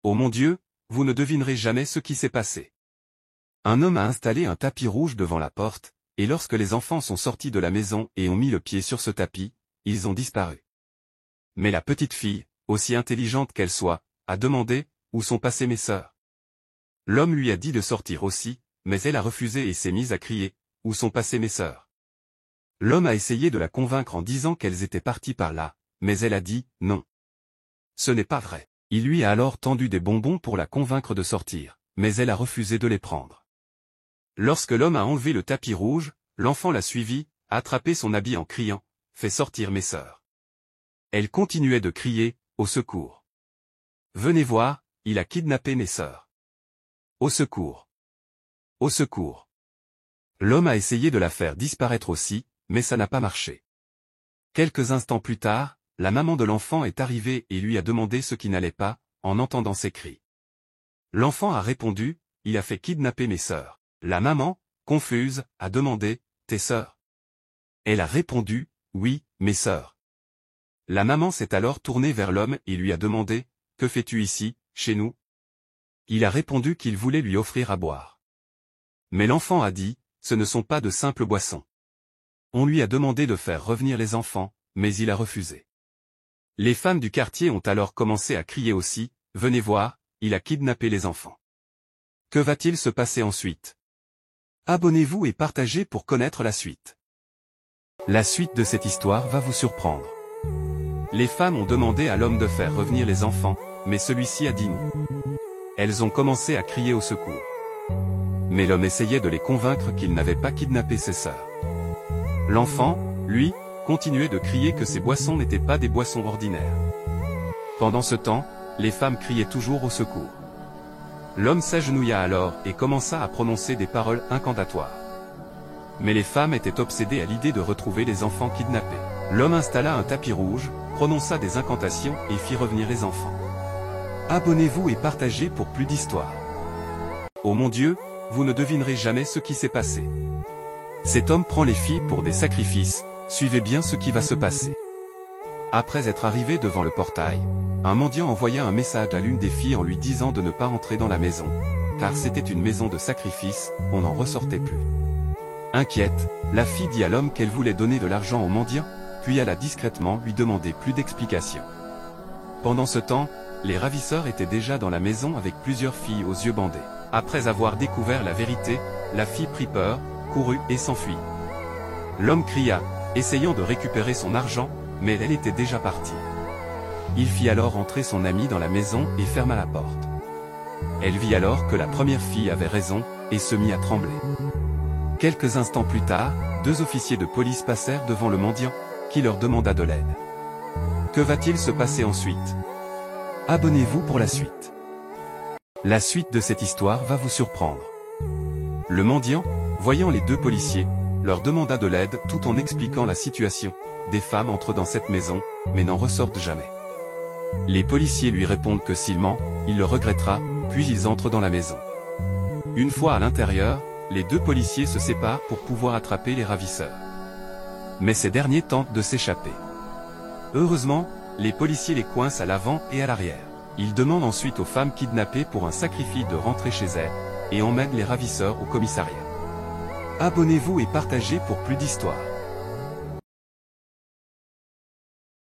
Oh mon Dieu, vous ne devinerez jamais ce qui s'est passé. Un homme a installé un tapis rouge devant la porte, et lorsque les enfants sont sortis de la maison et ont mis le pied sur ce tapis, ils ont disparu. Mais la petite fille, aussi intelligente qu'elle soit, a demandé « Où sont passées mes sœurs ?» L'homme lui a dit de sortir aussi, mais elle a refusé et s'est mise à crier « Où sont passées mes sœurs ?» L'homme a essayé de la convaincre en disant qu'elles étaient parties par là, mais elle a dit « Non. Ce n'est pas vrai. » Il lui a alors tendu des bonbons pour la convaincre de sortir, mais elle a refusé de les prendre. Lorsque l'homme a enlevé le tapis rouge, l'enfant l'a suivi, a attrapé son habit en criant « Fais sortir mes sœurs !» Elle continuait de crier « Au secours ! Venez voir, il a kidnappé mes sœurs ! Au secours ! Au secours !» L'homme a essayé de la faire disparaître aussi, mais ça n'a pas marché. Quelques instants plus tard, la maman de l'enfant est arrivée et lui a demandé ce qui n'allait pas, en entendant ses cris. L'enfant a répondu « Il a fait kidnapper mes sœurs ». La maman, confuse, a demandé « Tes sœurs ?» Elle a répondu « Oui, mes sœurs ». La maman s'est alors tournée vers l'homme et lui a demandé « Que fais-tu ici, chez nous ?» Il a répondu qu'il voulait lui offrir à boire. Mais l'enfant a dit « Ce ne sont pas de simples boissons ». On lui a demandé de faire revenir les enfants, mais il a refusé. Les femmes du quartier ont alors commencé à crier aussi « Venez voir, il a kidnappé les enfants ». Que va-t-il se passer ensuite? Abonnez-vous et partagez pour connaître la suite. La suite de cette histoire va vous surprendre. Les femmes ont demandé à l'homme de faire revenir les enfants, mais celui-ci a dit non. Elles ont commencé à crier au secours. Mais l'homme essayait de les convaincre qu'il n'avait pas kidnappé ses sœurs. L'enfant, lui, continuait de crier que ces boissons n'étaient pas des boissons ordinaires. Pendant ce temps, les femmes criaient toujours au secours. L'homme s'agenouilla alors et commença à prononcer des paroles incantatoires. Mais les femmes étaient obsédées à l'idée de retrouver les enfants kidnappés. L'homme installa un tapis rouge, prononça des incantations et fit revenir les enfants. Abonnez-vous et partagez pour plus d'histoires. Oh mon Dieu, vous ne devinerez jamais ce qui s'est passé. Cet homme prend les filles pour des sacrifices, suivez bien ce qui va se passer. Après être arrivé devant le portail, un mendiant envoya un message à l'une des filles en lui disant de ne pas entrer dans la maison, car c'était une maison de sacrifice, on n'en ressortait plus. Inquiète, la fille dit à l'homme qu'elle voulait donner de l'argent au mendiant, puis alla discrètement lui demander plus d'explications. Pendant ce temps, les ravisseurs étaient déjà dans la maison avec plusieurs filles aux yeux bandés. Après avoir découvert la vérité, la fille prit peur, courut et s'enfuit. L'homme cria, essayant de récupérer son argent, mais elle était déjà partie. Il fit alors entrer son ami dans la maison et ferma la porte. Elle vit alors que la première fille avait raison, et se mit à trembler. Quelques instants plus tard, 2 officiers de police passèrent devant le mendiant, qui leur demanda de l'aide. Que va-t-il se passer ensuite? Abonnez-vous pour la suite. La suite de cette histoire va vous surprendre. Le mendiant, voyant les 2 policiers, leur demanda de l'aide tout en expliquant la situation. Des femmes entrent dans cette maison, mais n'en ressortent jamais. Les policiers lui répondent que s'il ment, il le regrettera, puis ils entrent dans la maison. Une fois à l'intérieur, les 2 policiers se séparent pour pouvoir attraper les ravisseurs. Mais ces derniers tentent de s'échapper. Heureusement, les policiers les coincent à l'avant et à l'arrière. Ils demandent ensuite aux femmes kidnappées pour un sacrifice de rentrer chez elles, et emmènent les ravisseurs au commissariat. Abonnez-vous et partagez pour plus d'histoires.